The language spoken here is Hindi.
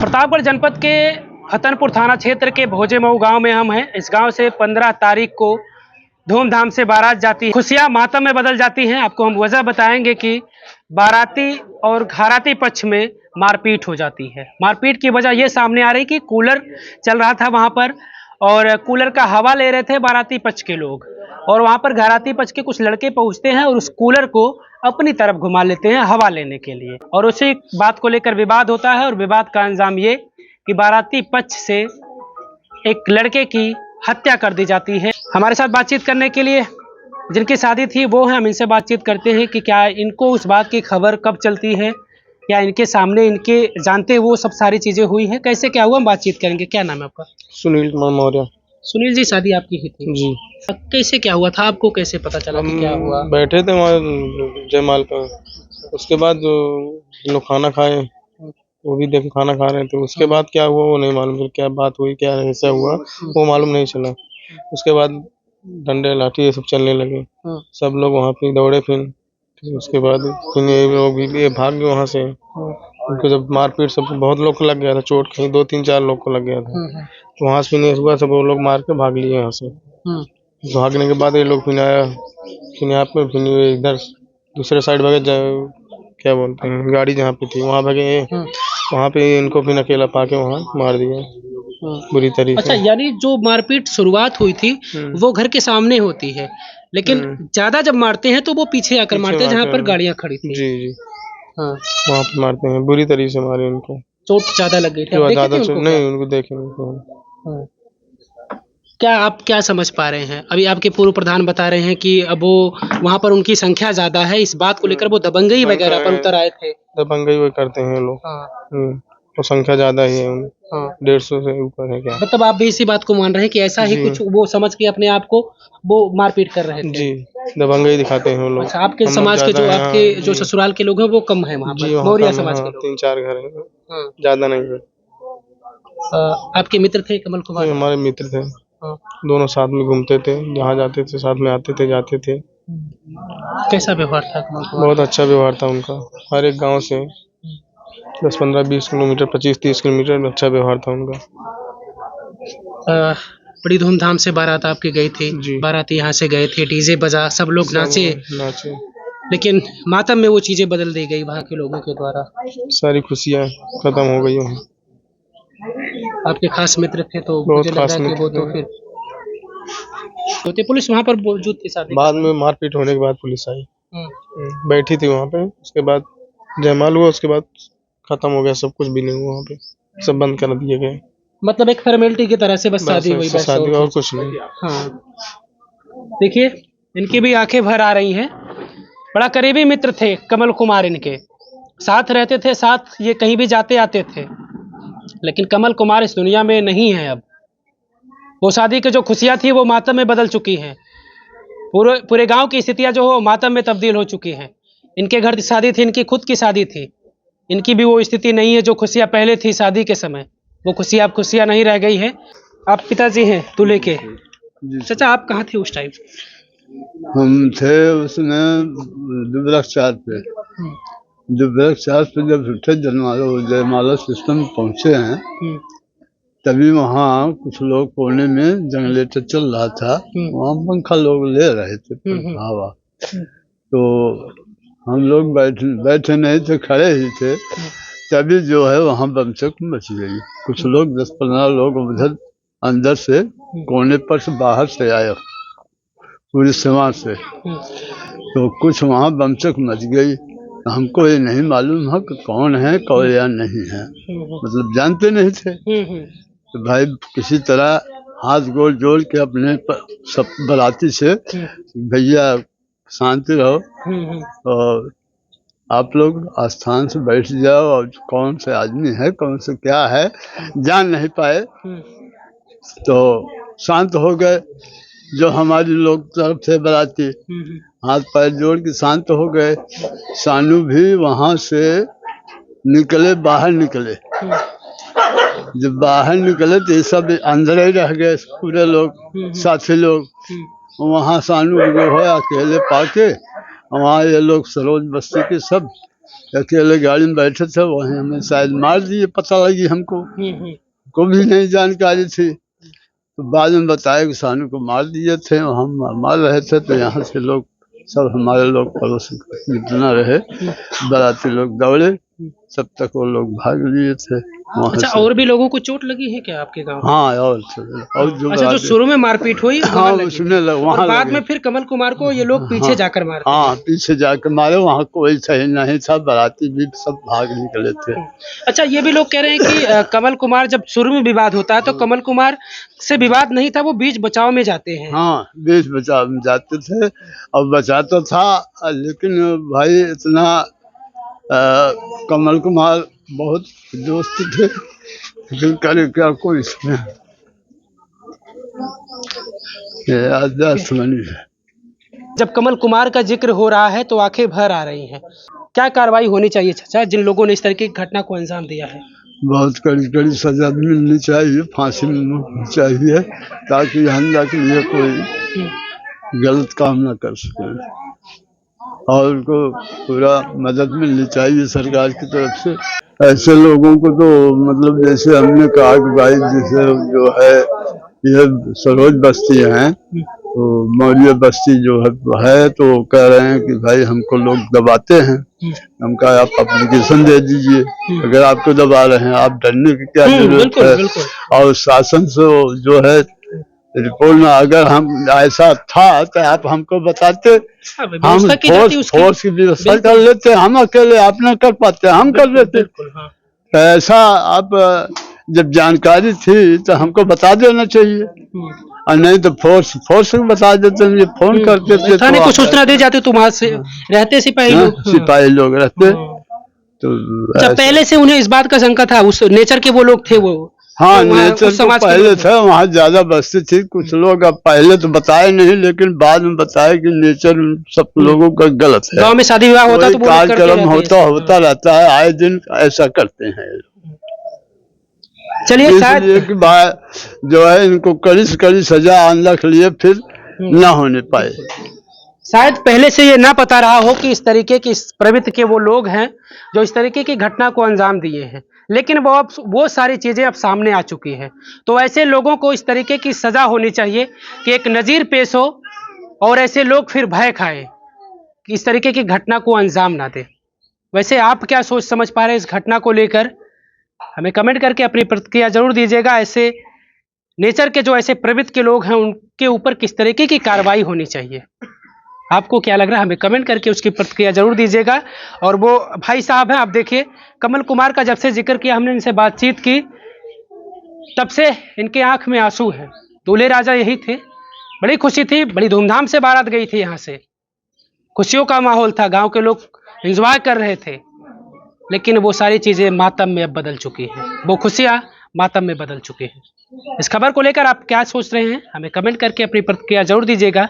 प्रतापगढ़ जनपद के फतनपुर थाना क्षेत्र के भोजेमऊ गांव में हम हैं। इस गांव से 15 तारीख को धूमधाम से बारात जाती है, खुशियां मातम में बदल जाती हैं। आपको हम वजह बताएंगे कि बाराती और घराती पक्ष में मारपीट हो जाती है। मारपीट की वजह यह सामने आ रही कि कूलर चल रहा था वहां पर और कूलर का हवा ले रहे थे बाराती पक्ष के लोग, और वहां पर घराती पक्ष के कुछ लड़के पहुंचते हैं और उस कूलर को अपनी तरफ घुमा लेते हैं हवा लेने के लिए, और उसी बात को लेकर विवाद होता है। और विवाद का अंजाम ये कि बाराती पक्ष से एक लड़के की हत्या कर दी जाती है। हमारे साथ बातचीत करने के लिए जिनकी शादी थी वो है, हम इनसे बातचीत करते हैं कि क्या इनको उस बात की खबर कब चलती है, क्या इनके सामने इनके जानते वो सब सारी चीजें हुई हैं, कैसे क्या हुआ, हम बातचीत करेंगे। क्या नाम है आपका? सुनील कुमार मौर्य। सुनील जी, शादी आपकी ही थी जी। कैसे क्या हुआ था, आपको कैसे पता चला कि क्या हुआ? बैठे थे वहाँ जयमाल पर, उसके बाद लोग खाना खाए, वो भी देखे खाना खा रहे थे। उसके बाद क्या हुआ वो नहीं मालूम, फिर क्या बात हुई, क्या ऐसा हुआ वो मालूम नहीं चला। उसके बाद डंडे लाठी ये सब चलने लगे, सब लोग वहाँ पे दौड़े। फिर उसके बाद फिर ये लोग भी भाग गए वहाँ से। उनको जब मारपीट सब बहुत लोग को लग गया था, चोट कहीं 2-3-4 लोग को लग गया था। तो वहाँ से फिर हुआ, सब वो लोग मार के भाग लिए यहाँ से। भागने के बाद ये लोग फिर आया, फिर यहाँ पे फिर इधर दूसरे साइड भागे, क्या बोलते हैं, गाड़ी जहाँ पे थी वहाँ भागे। वहाँ पे इनको फिर अकेला पाके वहाँ मार दिया बुरी तरीके से। अच्छा, यानी जो मारपीट शुरुआत हुई थी वो घर के सामने होती है, लेकिन ज्यादा जब मारते हैं तो वो पीछे आकर मारते हैं जहाँ पर गाड़ियाँ खड़ी थी। जी जी, हाँ, वहाँ पे मारते हैं, बुरी तरीके से मारे उनको। चोट ज्यादा लग गई थी? नहीं, उनको देखे नहीं। क्या आप क्या समझ पा रहे हैं? अभी आपके पूर्व प्रधान बता रहे हैं कि अब वो वहाँ पर उनकी संख्या ज्यादा है, इस बात को लेकर वो दबंगई वगैरह पर उतर आए थे। दबंगई वो करते हैं लोग। तो संख्या ज्यादा ही है, 150 से ऊपर है। क्या मतलब आप भी इसी बात को मान रहे हैं कि ऐसा ही कुछ वो समझ के अपने आप को वो मारपीट कर रहे थे? जी, दबंगई दिखाते हैं वो लोग। अच्छा, आपके समाज के जो आपके जो ससुराल के लोग हैं वो कम है वहाँ पर? मौर्य समाज के लोग 3-4 घर हैं, ज्यादा नहीं है। आपके मित्र थे कमल कुमार? हमारे मित्र थे, दोनों साथ में घूमते थे, जहाँ जाते थे साथ में आते थे जाते थे। कैसा व्यवहार था कमल कुमार? बहुत अच्छा व्यवहार था उनका। हर एक गांव से 10-15-20 किलोमीटर, 25-30 किलोमीटर अच्छा व्यवहार था उनका। बड़ी धूमधाम से बारात आपकी गई थी, बाराती यहाँ से गए थे, डीजे बजा, सब लोग नाचे, लेकिन मातम में वो चीजें बदल दी गई वहाँ के लोगों के द्वारा। सारी खुशियाँ खत्म हो गई वहाँ। आपके खास मित्र थे तो बहुत मुझे लग रहा है कि वो तो फिर पुलिस वहाँ पर मौजूद थी शादी बाद में मारपीट होने के बाद पुलिस आई, बैठी थी वहाँ पे। उसके बाद जयमाल हुआ, उसके बाद खत्म हो गया, सब कुछ भी नहीं हुआ वहाँ पे, सब बंद कर दिए गए। मतलब एक फॉर्मेलिटी की तरह से बस शादी हुई, बस शादी और कुछ नहीं। हाँ, देखिए इनकी भी आंखें भर आ रही हैं। बड़ा करीबी मित्र थे कमल कुमार, इनके साथ रहते थे, साथ ये कहीं भी जाते आते थे, लेकिन कमल कुमार इस दुनिया में नहीं है अब। वो शादी की जो खुशियां थी वो मातम में बदल चुकी हैं। पूरे गांव की स्थितियां जो हो मातम में तब्दील हो चुकी हैं। इनके घर की शादी थी, इनकी खुद की शादी थी, इनकी भी वो स्थिति नहीं है जो खुशियां पहले थी शादी के समय। वो खुशियां अब खुशियां नहीं रह गई हैं। आप पिताजी हैं दूल्हे के? चाचा, आप कहाँ थे उस टाइम? हम थे उसमें दुबराचार पे। दुबराचार पे जब उठे जयमाला सिस्टम पहुंचे हैं, तभी वहाँ कुछ लोग कोने में जनरेटर चल रहा था, वहाँ पंखा लोग ले रहे थे हवा। तो हम लोग बैठे नहीं थे, खड़े ही थे, तभी जो है वहाँ बमचक मच गई। कुछ लोग 10-15 लोग उधर अंदर से कोने पर से बाहर से आए पूरी सीमा से, तो कुछ वहाँ बमचक मच गई। हमको ये नहीं मालूम है कि कौन है कौन या नहीं है, मतलब जानते नहीं थे। तो भाई किसी तरह हाथ गोड़ जोड़ के अपने सब बराती से, भैया शांति रहो और आप लोग आस्थान से बैठ जाओ, और कौन से आदमी है कौन से क्या है जान नहीं पाए, तो शांत हो गए। जो हमारी लोग तरफ थे बराती, हाथ पैर जोड़ के शांत हो गए। सानू भी वहाँ से निकले, बाहर निकले। जब बाहर निकले तो ये सब अंदर ही रह गए, पूरे लोग साथी लोग। वहाँ सानू जो है अकेले पाके, वहाँ ये लोग सरोज बस्ती के सब अकेले गाड़ी में बैठे थे, वहीं हमें शायद मार दिए, पता लगी हमको, हम्म। को भी नहीं जानकारी थी। तो बाद में बताया कि सानू को मार दिए थे, हम मार रहे थे, तो यहाँ से लोग सब हमारे लोग पड़ोस जितना रहे बाराती लोग दौड़े, सब तक वो लोग भाग लिए थे वहाँ अच्छा, से। और भी लोगों को चोट लगी है क्या आपके गांव? हाँ, और जो अच्छा, जो शुरू में मारपीट हुई हाँ वहाँ लगी उसमें और वहाँ बाद लगे। में फिर कमल कुमार को ये लोग पीछे हाँ, जाकर मारते हाँ हैं। पीछे जाकर मारे, वहाँ कोई सही नहीं था, बाराती भी सब भाग निकले थे। अच्छा, ये भी लोग कह रहे हैं कि कमल कुमार जब शुरू में विवाद होता है तो कमल कुमार से विवाद नहीं था, वो बीच बचाव में जाते हैं। हाँ, बीच बचाव में जाते थे और बचाता था, लेकिन भाई इतना कमल कुमार बहुत दोस्त थे, लेकिन करे क्या कोई इसमें बनी है। जब कमल कुमार का जिक्र हो रहा है तो आंखें भर आ रही हैं। क्या कार्रवाई होनी चाहिए चाचा जिन लोगों ने इस तरह की घटना को अंजाम दिया है? बहुत कड़ी कड़ी सजा भी मिलनी चाहिए, फांसी मिलनी चाहिए, ताकि हमला के लिए कोई गलत काम ना कर सके, और उनको पूरा मदद मिलनी चाहिए सरकार की तरफ से। ऐसे लोगों को तो मतलब जैसे हमने कहा कि भाई जैसे जो है ये सरोज बस्ती है, तो मौर्य बस्ती जो है तो कह रहे हैं कि भाई हमको लोग दबाते हैं, हम कहा आप एप्लीकेशन दे दीजिए, अगर आपको दबा रहे हैं आप डरने की क्या जरूरत है। और शासन से जो है रिपोर्ट में अगर हम ऐसा था तो आप हमको बताते, हम फोर्स की व्यवस्था कर लेते, हम अकेले आप न कर पाते, हम कर लेते। ऐसा आप जब जानकारी थी तो हमको बता देना चाहिए, और नहीं तो फोर्स को बता देते, ये फोन करते थे थाने को सूचना दे जाते, तुम वहां से रहते सिपाही लोग रहते। तो पहले से उन्हें इस बात का शंका था, उस नेचर के वो लोग थे वो। हाँ, नेचर तो पहले था, वहाँ ज्यादा बस्ती थी, कुछ लोग अब पहले तो बताए नहीं, लेकिन बाद में बताया कि नेचर सब लोगों का गलत है। गांव में शादी विवाह होता तो कार्यक्रम होता रहता है, आए दिन ऐसा करते हैं। चलिए, इसलिए कि जो है इनको कड़ी से कड़ी सजा अनलख लिए फिर न होने पाए। शायद पहले से ये ना पता रहा हो कि इस तरीके की प्रवृत्ति के वो लोग हैं जो इस तरीके की घटना को अंजाम दिए हैं, लेकिन वो सारी चीजें अब सामने आ चुकी हैं। तो ऐसे लोगों को इस तरीके की सजा होनी चाहिए कि एक नजीर पेश हो और ऐसे लोग फिर भय खाएं कि इस तरीके की घटना को अंजाम ना दे। वैसे आप क्या सोच समझ पा रहे हैं इस घटना को लेकर? हमें कमेंट करके अपनी प्रतिक्रिया जरूर दीजिएगा। ऐसे नेचर के जो ऐसे प्रवृत्ति के लोग हैं उनके ऊपर किस तरीके की कार्रवाई होनी चाहिए, आपको क्या लग रहा है? हमें कमेंट करके उसकी प्रतिक्रिया जरूर दीजिएगा। और वो भाई साहब हैं, आप देखिए कमल कुमार का जब से जिक्र किया, हमने इनसे बातचीत की, तब से इनके आंख में आंसू हैं। दूल्हे राजा यही थे, बड़ी खुशी थी, बड़ी धूमधाम से बारात गई थी, यहाँ से खुशियों का माहौल था, गांव के लोग एंजॉय कर रहे थे, लेकिन वो सारी चीजें मातम में अब बदल चुकी हैं, वो खुशियां मातम में बदल चुकी हैं। इस खबर को लेकर आप क्या सोच रहे हैं? हमें कमेंट करके अपनी प्रतिक्रिया जरूर दीजिएगा।